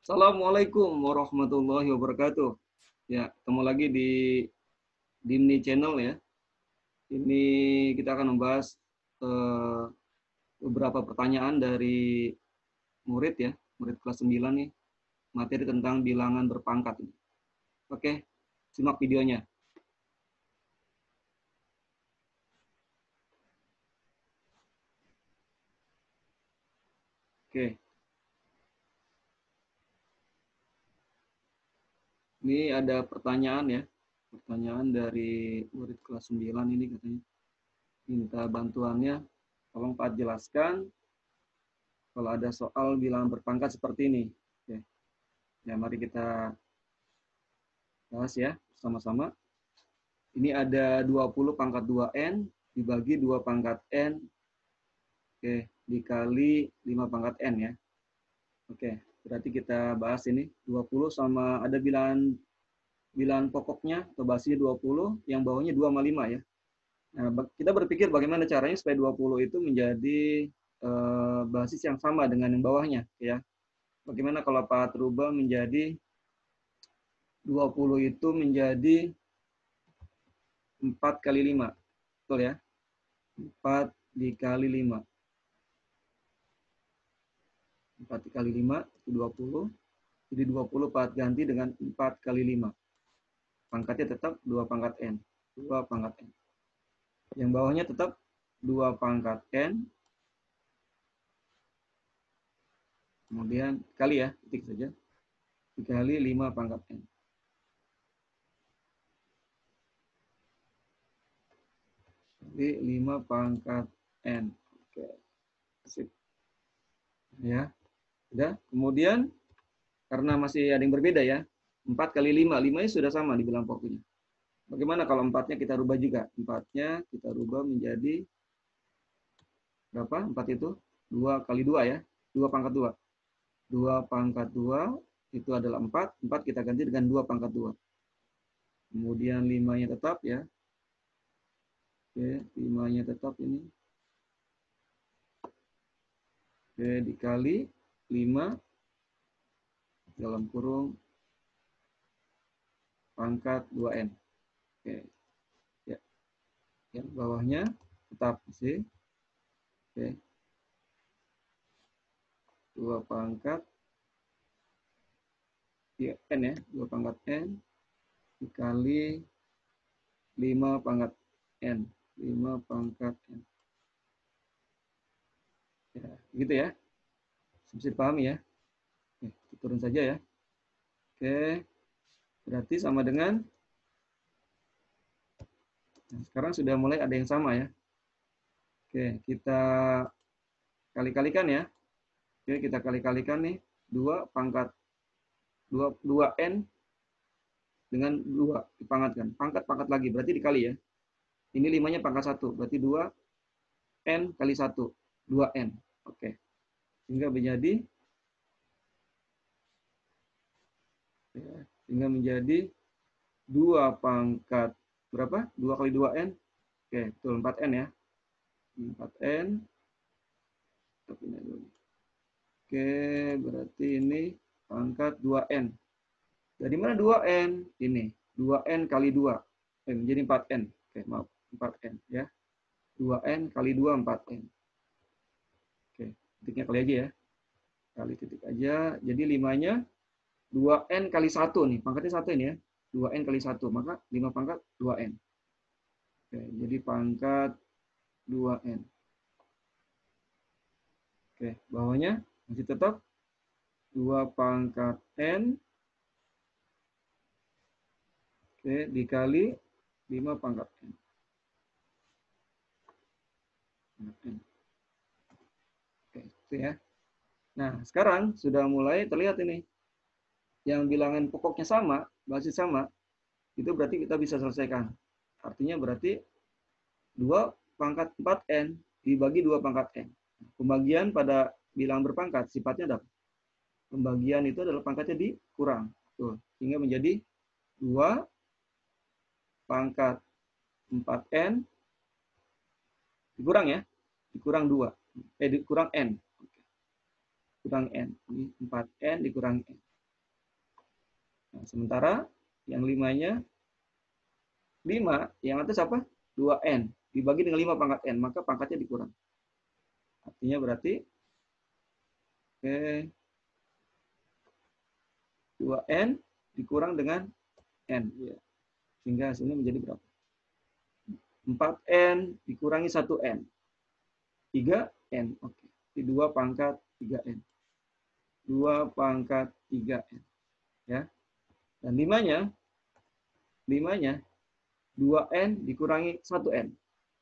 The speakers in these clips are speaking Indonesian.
Assalamualaikum warahmatullahi wabarakatuh. Ya, ketemu lagi di Dimni Channel ya. Ini kita akan membahas eh, beberapa pertanyaan dari murid ya, murid kelas 9 nih, materi tentang bilangan berpangkat. Oke, simak videonya. Oke, ini ada pertanyaan ya. Pertanyaan dari murid kelas 9 ini katanya. Minta bantuannya, tolong Pak jelaskan kalau ada soal bilangan berpangkat seperti ini. Oke. Ya, mari kita bahas ya sama-sama. Ini ada 20 pangkat 2N dibagi 2 pangkat N, oke, dikali 5 pangkat N ya. Oke, berarti kita bahas ini 20 sama ada bilangan pokoknya atau basisnya 20, yang bawahnya 2 sama 5 ya. Nah, kita berpikir bagaimana caranya supaya 20 itu menjadi basis yang sama dengan yang bawahnya ya. Bagaimana kalau Pak rubah menjadi 20 itu menjadi 4 kali 5. Betul ya? 4 dikali 5. 4 dikali 5 itu 20. Jadi 20 Pak ganti dengan 4 kali 5. Pangkatnya tetap 2 pangkat N. 2 pangkat N. Yang bawahnya tetap 2 pangkat N. Kemudian kali ya, titik saja. Dikali 5 pangkat N. Jadi 5 pangkat N. Oke. Sip. Ya. Udah. Kemudian karena masih ada yang berbeda ya. 4 kali 5. 5-nya sudah sama dibilang pokoknya. Bagaimana kalau 4-nya kita rubah juga? 4-nya kita rubah menjadi berapa? 4 itu 2 kali 2 ya. 2 pangkat 2. 2 pangkat 2 itu adalah 4. 4 kita ganti dengan 2 pangkat 2. Kemudian 5-nya tetap ya. Oke, 5-nya tetap ini. Oke, dikali 5 dalam kurung pangkat 2N. Oke. Ya. Yang bawahnya tetap C. Oke. 2 pangkat ya, N ya. 2 pangkat N dikali 5 pangkat N. 5 pangkat N. Ya, gitu ya. Bisa dipahami ya. Oke, turun saja ya. Oke, berarti sama dengan, nah, sekarang sudah mulai ada yang sama ya. Oke, kita kali-kalikan ya. Oke, kita kali-kalikan nih. 2 pangkat 2N dengan 2 dipangkatkan. Pangkat lagi, berarti dikali ya. Ini 5-nya pangkat 1, berarti 2N kali 1. 2N. Oke. Sehingga menjadi 2 pangkat berapa? 2 kali 2N. Oke, betul 4N ya. 4N. Oke, berarti ini pangkat 2N. Dari mana 2N? Ini. 2N kali 2. Menjadi 4N. Oke, maaf. 4N ya. 2N kali 2, 4N. Oke, titiknya kali aja ya. Kali titik aja. Jadi 5-nya 2N kali 1 nih. Pangkatnya 1 ini ya. 2N kali 1. Maka 5 pangkat 2N. Oke, jadi pangkat 2N. Oke, bawahnya masih tetap 2 pangkat N. Oke, dikali 5 pangkat N. Oke, itu ya. Nah, sekarang sudah mulai terlihat ini. Yang bilangan pokoknya sama, basis sama, itu berarti kita bisa selesaikan. Artinya berarti 2 pangkat 4N dibagi 2 pangkat N. Pembagian pada bilangan berpangkat sifatnya ada. Pembagian itu adalah pangkatnya dikurang. Tuh, sehingga menjadi 2 pangkat 4N dikurang ya. Dikurang 2. Dikurang N. Kurang N. Ini 4N dikurang N. Nah, sementara yang 5-nya 5, yang atas apa? 2N. Dibagi dengan 5 pangkat N, maka pangkatnya dikurang. Artinya berarti, oke, 2N dikurang dengan N. Ya. Sehingga hasilnya menjadi berapa? 4N dikurangi 1N. 3N. Oke. 2 pangkat 3N. 2 pangkat 3N. Ya. Dan 5-nya 2N dikurangi 1N.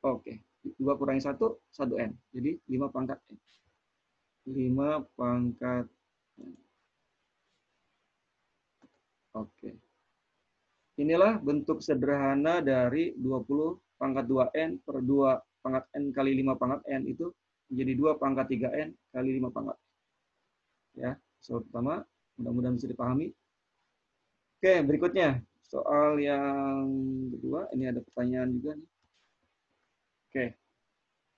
Oke. 2 kurangi 1, 1N. Jadi 5 pangkat N. 5 pangkat N. Oke. Inilah bentuk sederhana dari 20 pangkat 2N per 2 pangkat N kali 5 pangkat N itu menjadi 2 pangkat 3N kali 5 pangkat. Ya, soal pertama mudah-mudahan bisa dipahami. Oke, berikutnya soal yang kedua, ini ada pertanyaan juga nih. Oke,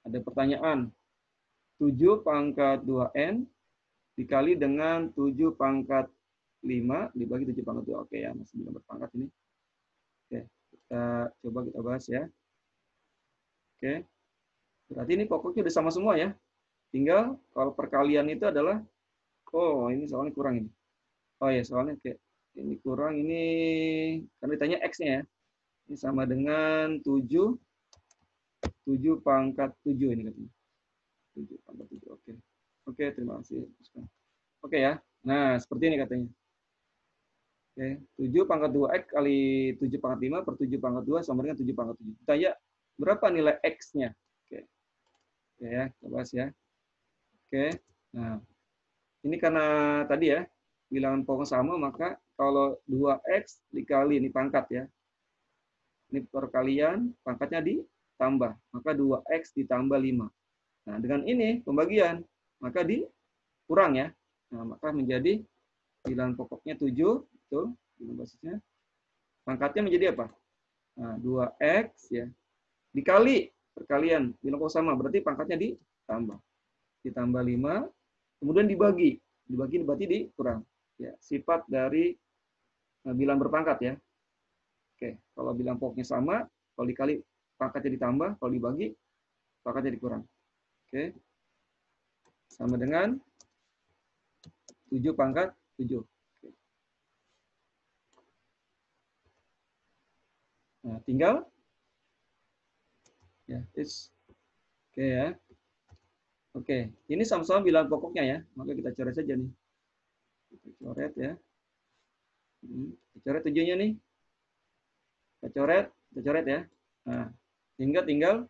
ada pertanyaan. 7 pangkat 2N dikali dengan 7 pangkat 5 dibagi 7 pangkat 2. Oke ya, masih belum berpangkat ini. Oke, kita coba kita bahas ya. Oke, berarti ini pokoknya udah sama semua ya. Tinggal kalau perkalian itu adalah, oh ini soalnya kurang ini. Oh ya, soalnya kayak ini kurang, ini karena ditanya X-nya ya. Ini sama dengan 7 pangkat 7 ini katanya. 7 pangkat 7, oke. Oke, terima kasih. Oke ya, nah seperti ini katanya. Oke, 7 pangkat 2X kali 7 pangkat 5 per 7 pangkat 2 sama dengan 7 pangkat 7. Tanya, berapa nilai X-nya? Oke. Oke ya, kita bahas ya. Oke, nah ini karena tadi ya, bilangan pokok sama, maka kalau 2X dikali, ini pangkat ya. Ini perkalian, pangkatnya ditambah. Maka 2X ditambah 5. Nah, dengan ini pembagian, maka dikurang ya. Nah, maka menjadi bilangan pokoknya 7, betul, bilangan basisnya. Pangkatnya menjadi apa? Nah, 2X ya. Dikali perkalian, bilangan pokok sama, berarti pangkatnya ditambah. Ditambah 5, kemudian dibagi. Dibagi berarti dikurang. Ya, sifat dari bilangan berpangkat ya. Oke, kalau bilang pokoknya sama, kalau dikali pangkatnya ditambah, kalau dibagi pangkatnya dikurang. Oke. Sama dengan 7 pangkat 7. Oke. Nah, tinggal ya, oke ya. Oke, ini sama-sama bilangan pokoknya ya. Maka kita coret saja nih. Kita coret ya. Kita coret 7-nya nih. Kita coret ya. Nah, sehingga tinggal,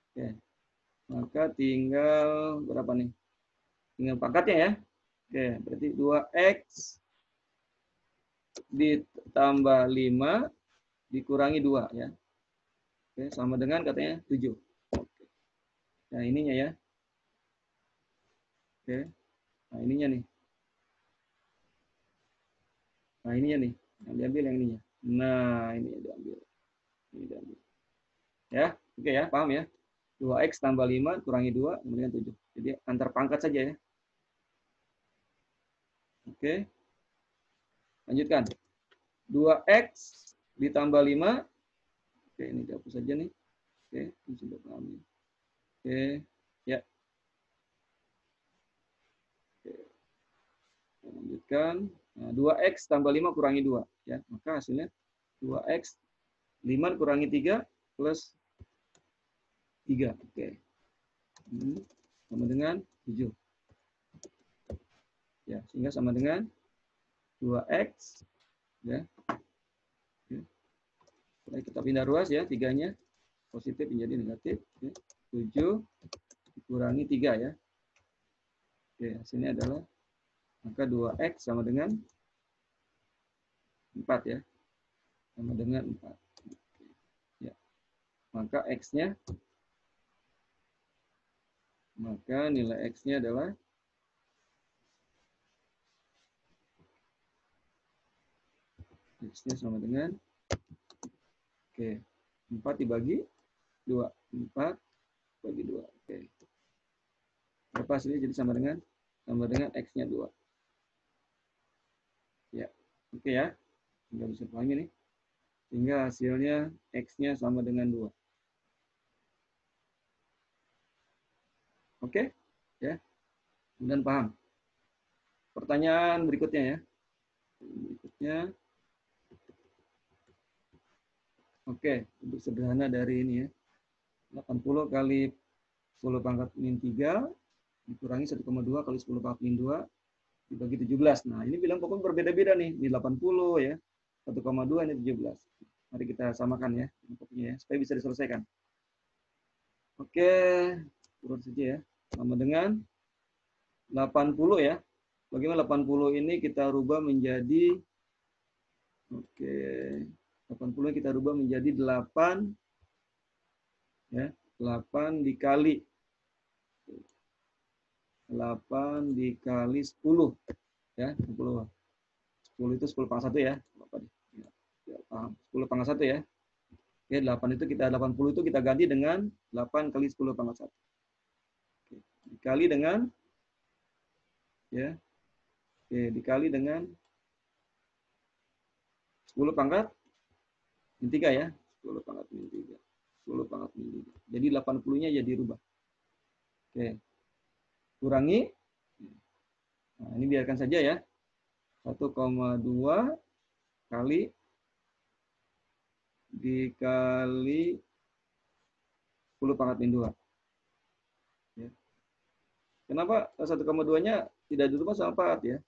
oke, maka tinggal berapa nih? Tinggal pangkatnya ya. Oke, berarti 2X ditambah 5 dikurangi 2 ya. Oke, sama dengan katanya 7. Oke. Nah, ininya ya. Oke. Nah, ininya nih. Nah, ininya nih. Yang diambil yang ininya. Nah, ini diambil. Ini diambil. Ya, oke ya, paham ya? 2X tambah 5 kurangi 2 kemudian 7. Jadi antar pangkat saja ya. Oke. Lanjutkan. 2X ditambah 5. Oke, ini dihapus saja nih. Oke, ini sudah paham ya. Oke, ya. Oke. Lanjutkan. Nah, 2X tambah 5 kurangi 2 ya. Maka hasilnya 2X 5 kurangi 3 plus 3. Oke. Sama dengan 7. Ya, sehingga sama dengan 2X ya. Oke. Baik, kita pindah ruas ya, 3-nya positif menjadi negatif ya. 7 dikurangi 3 ya. Oke, hasilnya adalah maka 2X sama dengan 4 ya. Sama dengan 4. Ya. Maka X-nya, maka nilai X-nya adalah X-nya sama dengan, oke, 4 dibagi 2. 4 bagi 2. Oke. Berapa hasilnya? Jadi sama dengan X-nya 2. Ya. Oke ya, nggak bisa pahami nih. Sehingga hasilnya X-nya sama dengan 2. Oke? Ya, kemudian paham. Pertanyaan berikutnya ya. Berikutnya, oke, untuk sederhana dari ini ya. 80 kali 10 pangkat min 3 dikurangi 1,2 kali 10 pangkat min 2 dibagi 17. Nah, ini bilang pokoknya berbeda-beda nih. Ini 80 ya. 1,2 ini 17. Mari kita samakan ya, pokoknya ya, supaya bisa diselesaikan. Oke, urut saja ya. Sama dengan 80 ya. Bagaimana 80 ini kita rubah menjadi, oke, 80 kita rubah menjadi 8 ya. 8 dikali 8 dikali 10 ya, 10. 10 itu 10 pangkat 1 ya. Ya, paham. 10 pangkat 1 ya. Oke, 8 itu kita 80 itu kita ganti dengan 8 kali 10 pangkat 1. Oke, dikali dengan ya. Oke, dikali dengan 10 pangkat min 3 ya. 10 pangkat min 3. 10 pangkat min 3. Jadi 80-nya jadi rubah. Oke. Kurangi. Nah, ini biarkan saja ya. 1,2 kali dikali 10 pangkat min 2. Ya. Kenapa 1,2-nya tidak dirubah sama 4 ya?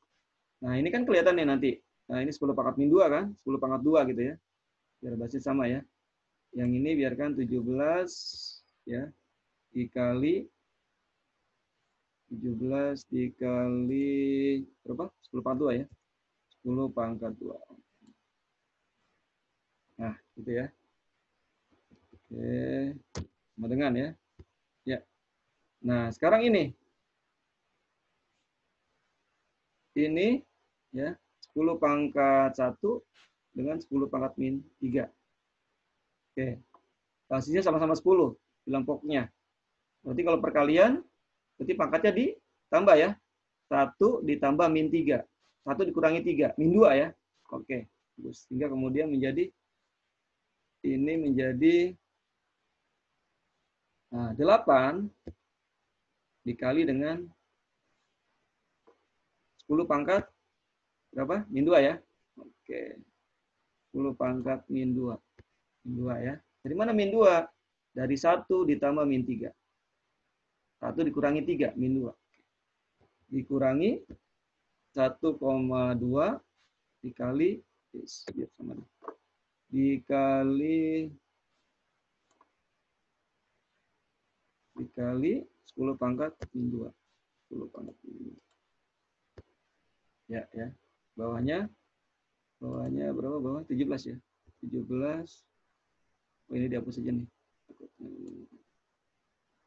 Nah, ini kan kelihatan nih nanti. Nah, ini 10 pangkat min 2 kan? 10 pangkat 2 gitu ya. Biar basis sama ya. Yang ini biarkan 17 ya dikali 17 dikali berapa? 10 pangkat 2 ya. 10 pangkat 2. Nah, gitu ya. Oke. Sama dengan ya. Ya. Nah, sekarang ini. Ini ya, 10 pangkat 1 dengan 10 pangkat min 3. Oke. Basisnya sama-sama 10 bilang pokoknya. Berarti kalau perkalian, berarti pangkatnya ditambah ya. 1 ditambah min 3. 1 dikurangi 3, min 2 ya. Oke. Sehingga kemudian menjadi, ini menjadi 8 dikali dengan 10 pangkat berapa? Min 2 ya. Oke. 10 pangkat min 2. Min 2 ya. Dari mana min 2? Dari 1 ditambah min 3. 1 dikurangi 3, min 2. Dikurangi 1,2 dikali dikali 10 pangkat min 2. 10 pangkat min 2. Ya, ya. Bawahnya berapa bawah? 17 ya. 17. Oh, ini dihapus saja nih.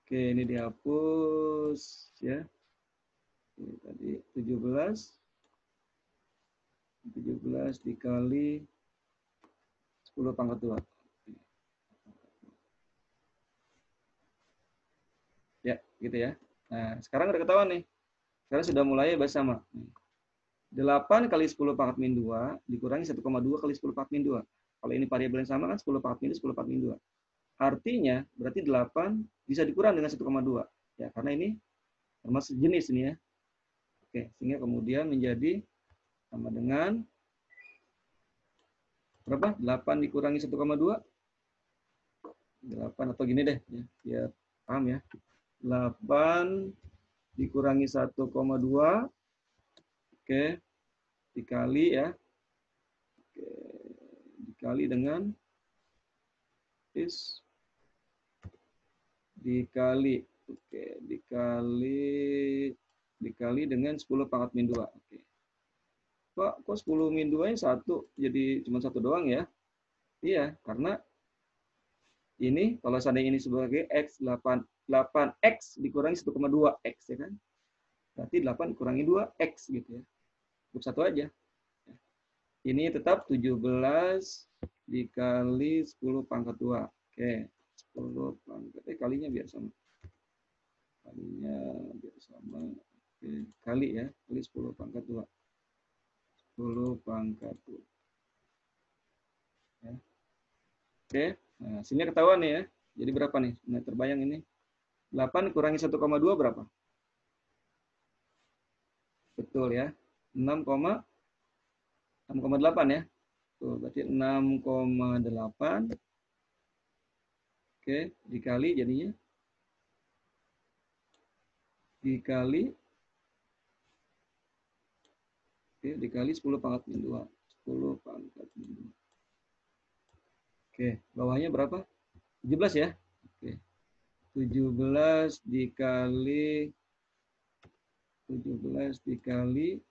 Oke, ini dihapus ya. Ini tadi 17 dikali 10 pangkat 2. Ya, gitu ya. Nah, sekarang udah ketahuan nih. Sekarang sudah mulai bersama. 8 kali 10 pangkat min 2 dikurangi 1,2 kali 10 pangkat min 2. Kalau ini variabel yang sama kan 10 pangkat min 10 pangkat min 2. Artinya berarti 8 bisa dikurang dengan 1,2. Ya, karena ini termasuk jenis ini ya. Oke, sehingga kemudian menjadi sama dengan berapa? 8 dikurangi 1,2. 8 atau gini deh ya, biar paham ya. 8 dikurangi 1,2. Oke, dikali ya. Oke, dikali dengan is dikali dikali dengan 10 pangkat min 2. Oke. Pak, kok 10 min 2 nya 1 jadi cuma 1 doang ya? Iya, karena ini kalau seandainya ini sebagai X, 8X dikurangi 1,2 X ya kan? Berarti 8 kurangi 2 X gitu ya. Cukup 1 aja. Ini tetap 17 dikali 10 pangkat 2. Oke, 10 pangkat, kalinya biar sama. Kalinya biar sama. Oke, kali ya, kali 10 pangkat 2. 10 pangkat 2. Ya. Oke, nah sini ketahuan nih ya. Jadi berapa nih? Nah, terbayang ini. 8 kurangi 1,2 berapa? Betul ya. 6,8 ya. Tuh, berarti 6,8. Oke, dikali jadinya. Dikali. Oke, dikali 10 pangkat min 2. 10 pangkat min 2. Oke, bawahnya berapa? 17 ya. Oke. 17 dikali 17 dikali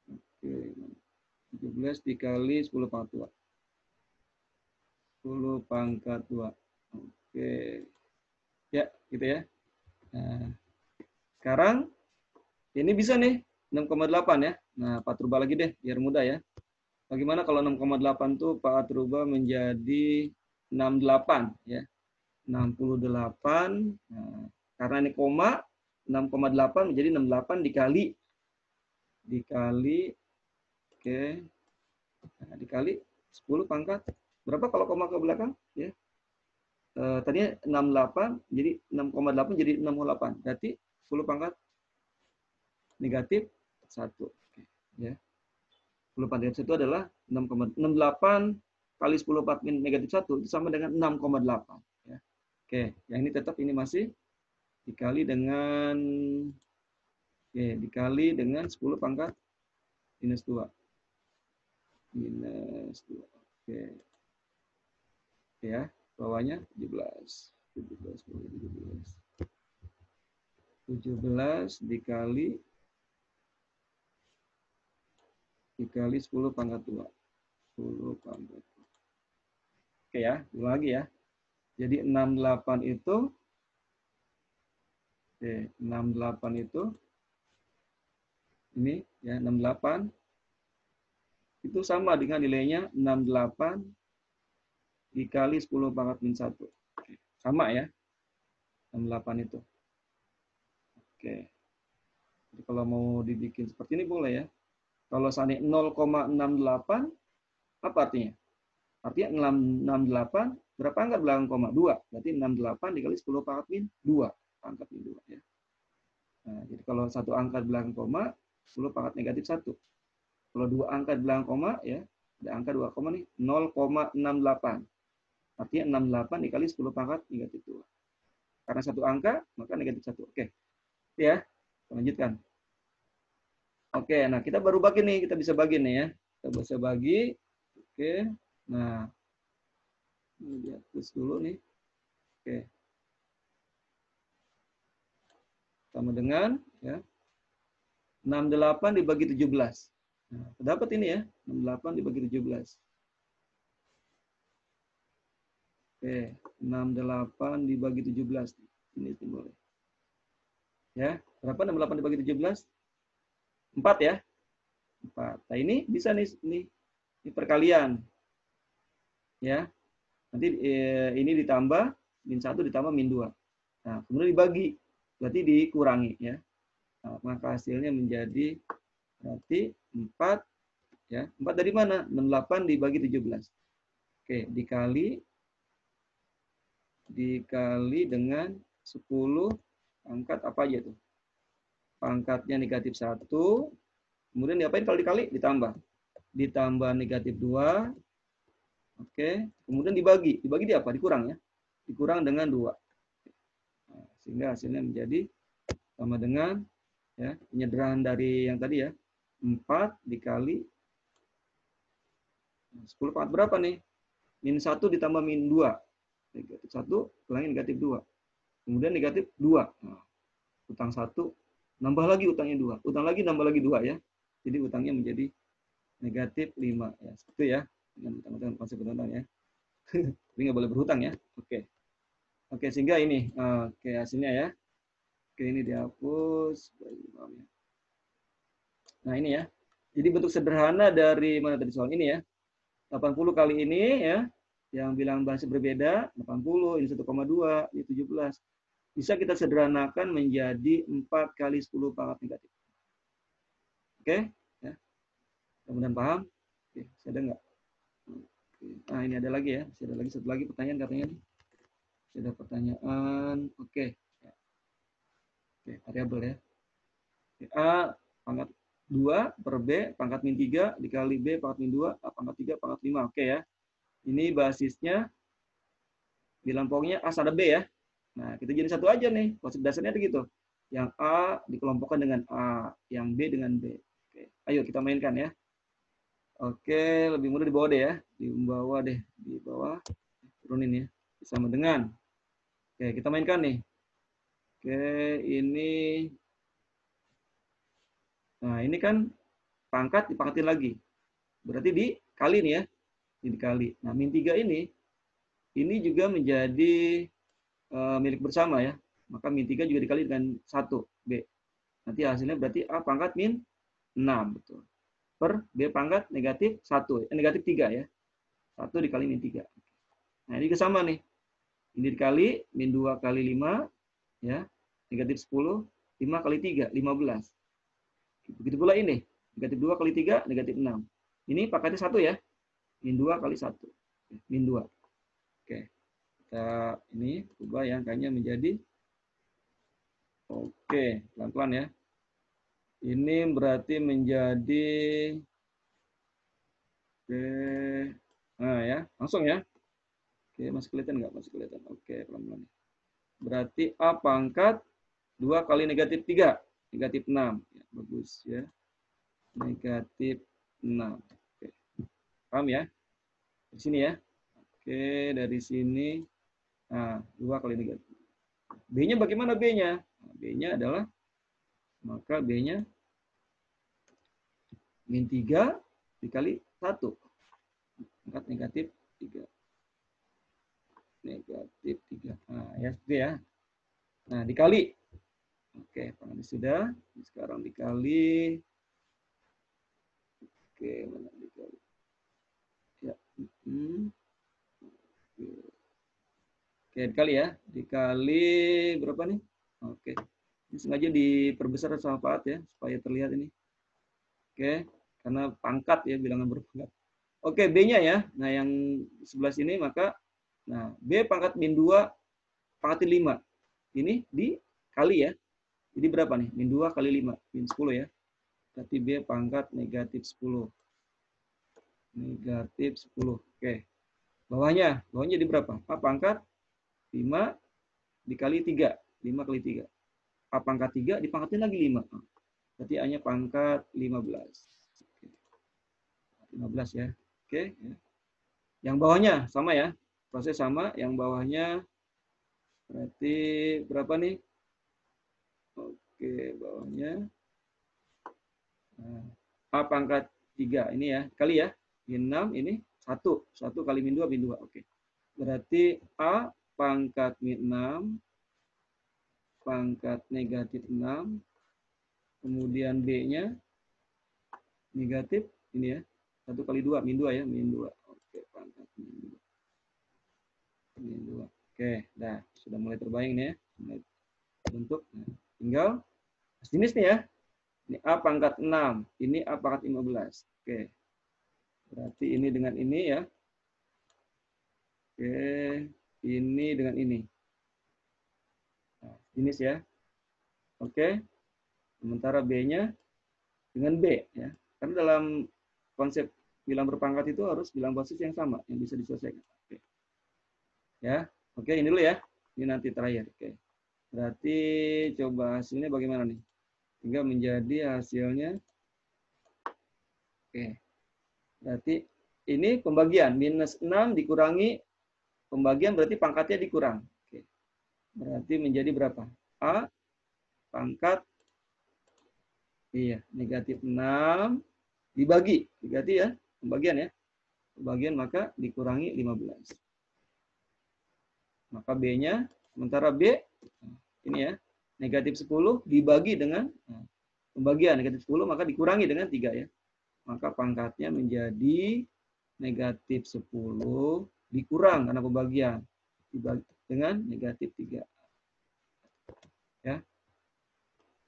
oke, 17 dikali 10 pangkat 2. 10 pangkat 2. Oke. Ya, gitu ya. Nah, sekarang ini bisa nih 6,8 ya. Nah, Pak rubah lagi deh biar mudah ya. Bagaimana kalau 6,8 tuh Pak rubah menjadi 68 ya. 68. Nah, karena ini koma 6,8 menjadi 68 dikali oke. Nah, dikali 10 pangkat berapa kalau koma ke belakang ya? Tadinya 68 jadi 6,8 jadi 68. Berarti 10 pangkat negatif 1. Oke, ya. 10 pangkat negatif 1 adalah 6,68 kali 10 pangkat negatif 1 itu sama dengan 6,8 ya. Oke, yang ini tetap ini masih dikali dengan dikali dengan 10 pangkat minus 2. Minus 2. Oke. Oke ya, bawahnya 17. 17 dikali 10 pangkat 2. 10 pangkat 2. Oke ya, ulang lagi ya. Jadi 68 itu 68 itu ini ya 68 itu sama dengan nilainya 68 dikali 10 pangkat min 1. Sama ya. 68 itu. Oke. Jadi kalau mau dibikin seperti ini boleh ya. Kalau seandainya 0,68 apa artinya? Artinya 68 berapa angka belakang koma? 2. Berarti 68 dikali 10 pangkat min 2. Pangkat min 2 ya. Nah, jadi kalau satu angka belakang koma 10 pangkat negatif 1. Kalau dua angka belakang koma ya, ada angka 2 koma nih 0,68. Artinya 68 dikali 10 pangkat negatif 2. Karena satu angka maka negatif 1. Oke. Ya, lanjutkan. Oke, nah kita baru bagi nih, kita bisa bagi nih ya. Kita bisa bagi. Oke. Nah, ini dihapus dulu nih. Oke. Sama dengan ya 68 dibagi 17. Nah, dapat ini ya, 68 dibagi 17. Oke, 68 dibagi 17. Ini timbul. Ya, berapa 68 dibagi 17? 4 ya. 4. Nah, ini bisa nih ini perkalian. Ya. Nanti ini ditambah min 1 ditambah min 2. Nah, kemudian dibagi. Berarti dikurangi ya. Nah, maka hasilnya menjadi berarti 4 ya. 4 dari mana? 68 dibagi 17. Oke, dikali dengan 10 pangkat apa aja tuh? Pangkatnya negatif 1. Kemudian diapain kalau dikali? Ditambah. Ditambah negatif 2. Oke. Kemudian dibagi. Dibagi di apa? Dikurang ya. Dikurang dengan 2. Nah, sehingga hasilnya menjadi sama dengan ya penyederhanaan dari yang tadi ya. 4 dikali 10 pangkat berapa nih? Min 1 ditambah min 2. Negatif 1 kurangi negatif 2. Kemudian negatif 2. Nah, utang 1 nambah lagi utangnya 2. Utang lagi nambah lagi 2 ya. Jadi utangnya menjadi negatif 5 ya. Seperti ya. Dengan utang-utang konsep berhutang ya. Tapi nggak boleh berhutang ya. Oke. Oke, sehingga ini oke hasilnya ya. Oke, ini dihapus. Nah, ini ya. Jadi bentuk sederhana dari mana tadi soal ini ya. 80 kali ini ya. Yang bilang bahasa berbeda, 80, ini 1,2, ini 17. Bisa kita sederhanakan menjadi 4 kali 10 pangkat negatif. Oke, ya. Mudah-mudahan paham. Oke, masih ada nggak? Oke. Nah, ini ada lagi ya. Masih ada lagi satu lagi pertanyaan katanya nih. Masih ada pertanyaan. Oke. Ya. Oke, variabel ya. Oke, A pangkat 2 per B pangkat min 3 dikali B pangkat min 2 A pangkat 3 pangkat 5. Oke ya. Ini basisnya bilang pokoknya A ada B ya. Nah, kita jadi satu aja nih. Konsep dasarnya ada gitu. Yang A dikelompokkan dengan A, yang B dengan B. Oke. Ayo kita mainkan ya. Oke, lebih mudah di bawah deh ya. Di bawah deh, di bawah. Turunin ya. Sama dengan. Oke, kita mainkan nih. Oke, ini. Nah, ini kan pangkat dipangkatin lagi. Berarti dikali nih ya. Ini dikali. Nah, min 3 ini juga menjadi milik bersama ya. Maka min 3 juga dikali dengan 1 B. Nanti hasilnya berarti A pangkat min 6. Betul. Per B pangkat negatif 1. Negatif 3 ya. 1 dikali min 3. Nah, ini juga sama nih. Ini dikali min 2 kali 5. Ya. Negatif 10. 5 kali 3. 15. Begitu pula ini. Negatif 2 kali 3. Negatif 6. Ini pangkatnya 1 ya. Min 2 kali 1. Min 2. Oke. Kita ini ubah yang angkanya menjadi. Oke. Pelan-pelan ya. Ini berarti menjadi. Oke. Nah ya. Langsung ya. Oke. Masih kelihatan nggak? Masih kelihatan. Oke. Pelan-pelan. Berarti A pangkat 2 kali negatif 3. Negatif 6. Ya, bagus ya. Negatif 6. Oke. Paham ya? Di sini ya. Oke. Dari sini. Nah, 2 kali negatif. B-nya bagaimana B-nya? Nah, B-nya adalah. Maka B-nya min 3 dikali 1. Angkat negatif 3. Negatif 3. Nah, ya, itu ya. Nah, dikali. Oke, ini sudah. Sekarang dikali. Oke, mana dikali? Ya. Oke, dikali ya. Dikali berapa nih? Oke. Ini sengaja diperbesar sama Pak ya, supaya terlihat ini. Oke, karena pangkat ya, bilangan berpangkat. Oke, B-nya ya. Nah, yang sebelah sini maka nah, B pangkat min 2 pangkatin 5. Ini dikali ya. Jadi berapa nih? Min 2 kali 5. Min 10 ya. Berarti B pangkat negatif 10. Negatif 10. Oke. Bawahnya jadi berapa? A pangkat 5 dikali 3. 5 kali 3. A pangkat 3 dipangkatin lagi 5. Berarti A-nya pangkat 15. 15 ya. Oke. Yang bawahnya sama ya. Proses sama. Yang bawahnya berarti berapa nih? Oke, bawahnya. Nah, A pangkat 3 ini ya. Kali ya. Min 6 ini 1. 1 kali min 2, min 2. Oke. Berarti A pangkat min 6 pangkat negatif 6. Kemudian B-nya negatif ini ya. 1 kali 2, min 2 ya. Min 2. Oke, pangkat min 2. Min 2. Oke, dah. Sudah mulai terbayang nih ya. Mulai bentuk. Nah, tinggal jenis nih ya. Ini A pangkat 6. Ini A pangkat 15. Oke. Berarti ini dengan ini ya. Oke. Ini dengan ini. Nah, jenis ya. Oke. Sementara B-nya dengan B ya. Karena dalam konsep bilang berpangkat itu harus bilang basis yang sama yang bisa diselesaikan. Oke. Ya. Oke, ini dulu ya. Ini nanti terakhir. Oke. Berarti coba hasilnya bagaimana nih? Hingga menjadi hasilnya. Oke. Berarti ini pembagian. Minus 6 dikurangi pembagian berarti pangkatnya dikurang. Oke. Berarti menjadi berapa? A pangkat negatif 6 dibagi. Dibagi ya. Pembagian ya. Pembagian maka dikurangi 15. Maka B-nya, sementara B, ini ya, negatif 10 dibagi dengan pembagian. Negatif 10 maka dikurangi dengan 3 ya. Maka pangkatnya menjadi negatif 10 dikurang karena pembagian. Dibagi dengan negatif 3. Ya.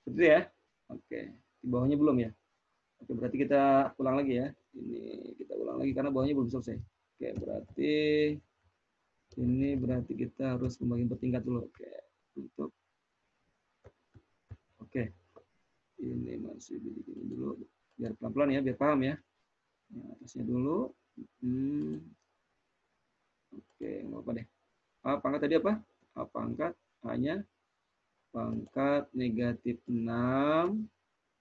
Betul ya? Oke. Di bawahnya belum ya? Oke, berarti kita ulang lagi ya. Ini kita ulang lagi karena bawahnya belum selesai. Oke, berarti ini berarti kita harus kembali bertingkat dulu. Oke, untuk oke. Ini masih begini dulu. Biar pelan-pelan ya, biar paham ya. Yang atasnya dulu. Oke, nggak apa deh. A pangkat tadi apa? A pangkat hanya pangkat negatif 6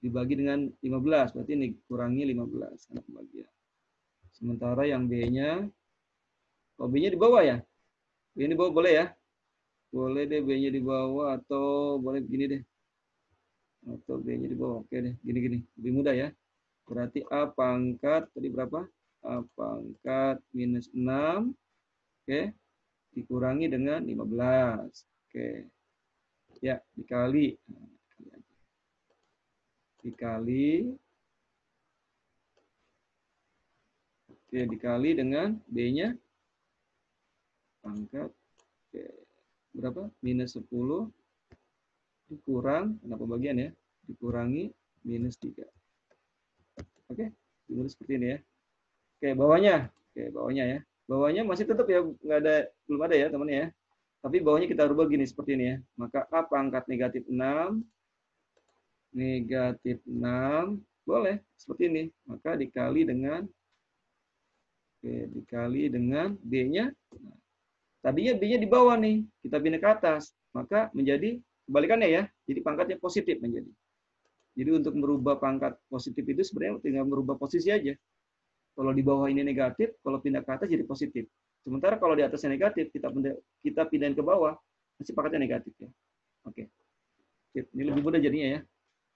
dibagi dengan 15. Berarti ini kurangi 15. Karena pembagian. Sementara yang B-nya, oh B-nya di bawah ya? B-nya di bawah boleh ya? Boleh deh B-nya di bawah atau boleh begini deh. Atau B-nya di bawah. Oke deh, gini-gini. Lebih mudah ya. Berarti A pangkat, tadi berapa? A pangkat minus 6. Oke. Dikurangi dengan 15. Oke. Ya, dikali. Dikali. Oke, dikali dengan B-nya. Pangkat. Oke. Berapa? Minus 10. Dikurang, kenapa bagian ya? Dikurangi minus 3. Oke, ditulis seperti ini ya. Oke, bawahnya. Oke, bawahnya ya. Bawahnya masih tetap ya, belum ada ya teman-teman ya. Tapi bawahnya kita rubah gini seperti ini ya. Maka A pangkat negatif 6. Negatif 6. Boleh, seperti ini. Maka dikali dengan dikali dengan B-nya. Nah, tadinya B-nya di bawah nih. Kita pindah ke atas. Maka menjadi kebalikannya ya. Jadi pangkatnya positif menjadi. Jadi untuk merubah pangkat positif itu sebenarnya tinggal merubah posisi aja. Kalau di bawah ini negatif, kalau pindah ke atas jadi positif. Sementara kalau di atasnya negatif, kita pindahin ke bawah, masih pangkatnya negatif ya. Oke. Ini lebih mudah jadinya ya.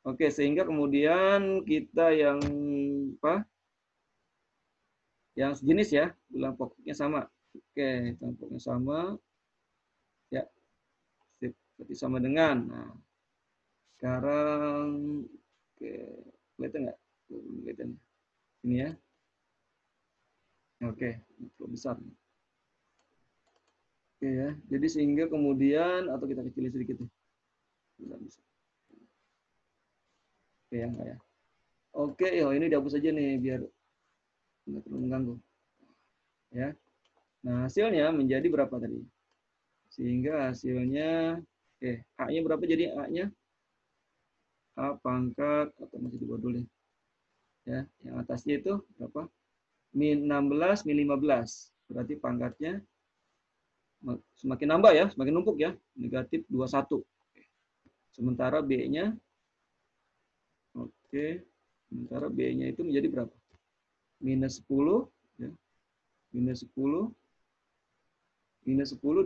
Oke, sehingga kemudian kita yang apa? Yang sejenis ya, bilang pokoknya sama. Oke, pokoknya sama. Ya. Berarti sama dengan. Nah, sekarang oke, kelihatan nggak? Kelihatan. Ini ya. Oke, besar. Oke ya, jadi sehingga kemudian atau kita kecilin sedikit nih. Bisa. Oke ya, enggak ya. Oke, oh ini dihapus aja nih biar nggak terlalu mengganggu. Ya. Nah, hasilnya menjadi berapa tadi? Sehingga hasilnya oke, A-nya berapa jadi A-nya? A pangkat atau masih di bawah dulu nih. Ya, yang atasnya itu berapa? Min 16, min 15. Berarti pangkatnya semakin nambah ya, semakin numpuk ya. Negatif 21. Sementara B-nya oke, sementara B-nya itu menjadi berapa? Minus 10 ya. Minus 10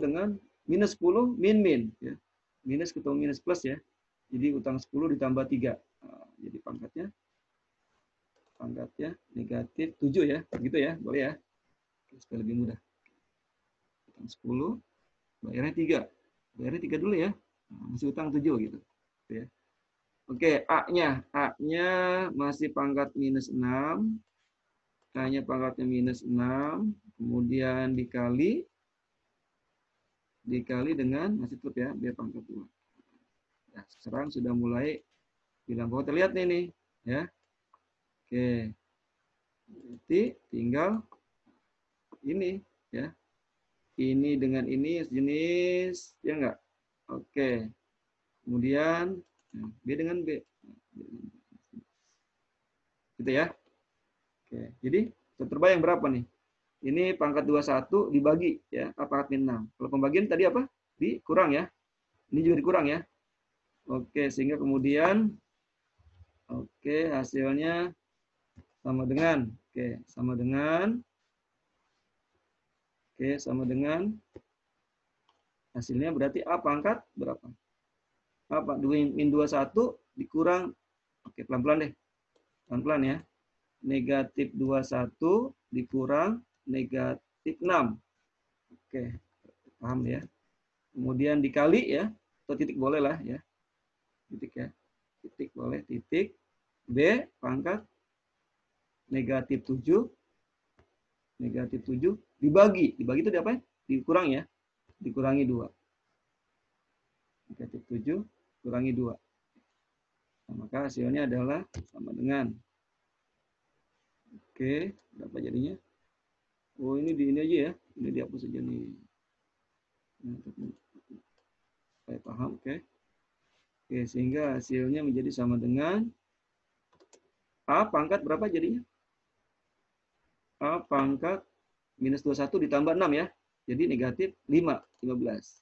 dengan minus 10 min ya. Minus ketemu minus plus ya. Jadi utang 10 ditambah 3. Nah, jadi pangkatnya negatif 7 ya. Begitu ya, boleh ya. Supaya lebih mudah. Utang 10, bayarnya 3. Bayarnya 3 dulu ya. Nah, masih utang 7 gitu. Ya. Oke, A-nya masih pangkat minus 6. A-nya pangkatnya minus 6. Kemudian dikali dengan masih tetap ya, biar pangkat 2. Nah, sekarang sudah mulai bilang bahwa terlihat nih ya. Oke. Berarti tinggal ini ya. Ini dengan ini sejenis ya enggak? Oke. Kemudian B dengan B. Gitu ya. Oke. Jadi terbayang berapa nih? Ini pangkat 21 dibagi ya, pangkat min 6. Kalau pembagian tadi apa? Dikurang ya. Ini juga dikurang ya. Oke, sehingga kemudian oke, hasilnya sama dengan sama dengan hasilnya berarti A pangkat berapa? Apa? Min 21 dikurang oke, pelan-pelan deh. Pelan-pelan ya. Negatif 21 dikurang negatif 6. Oke, paham ya. Kemudian dikali ya, atau titik boleh lah ya. Titik ya. Titik boleh, titik. B pangkat negatif 7 dibagi itu diapain? Dikurang ya. Dikurangi 2. Negatif 7 kurangi 2. Nah, maka hasilnya adalah sama dengan Oke, berapa jadinya? Oh, ini di ini aja ya. Ini dihapus aja nih. Saya paham, oke. Oke, sehingga hasilnya menjadi sama dengan A pangkat berapa jadinya? A pangkat minus 21 ditambah 6 ya. Jadi negatif 5, 15.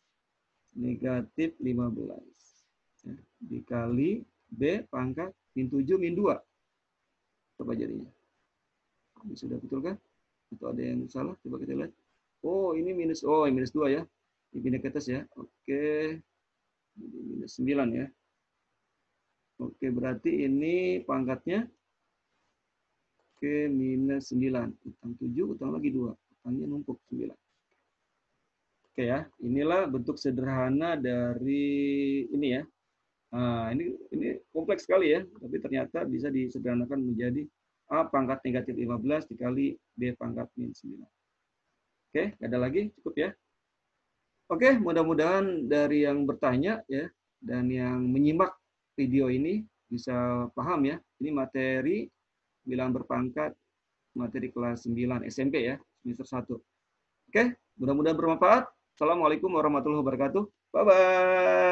Negatif 15. Ya, dikali B pangkat min 7 min 2. Berapa jadinya? Ini sudah betul kan? Atau ada yang salah? Coba kita lihat. Oh, ini minus. Oh, minus 2 ya. Dipindah ke atas ya. Oke. Jadi minus 9 ya. Oke, berarti ini pangkatnya. Oke, minus 9. Utang 7, utang lagi 2. Utangnya numpuk 9. Oke ya, inilah bentuk sederhana dari ini ya. Nah, ini kompleks sekali ya, tapi ternyata bisa disederhanakan menjadi A pangkat negatif 15 dikali B pangkat min 9. Oke, ada lagi? Cukup ya? Oke, mudah-mudahan dari yang bertanya ya dan yang menyimak video ini bisa paham ya. Ini materi bilangan berpangkat materi kelas 9 SMP ya, semester 1. Oke, mudah-mudahan bermanfaat. Assalamualaikum warahmatullahi wabarakatuh. Bye-bye.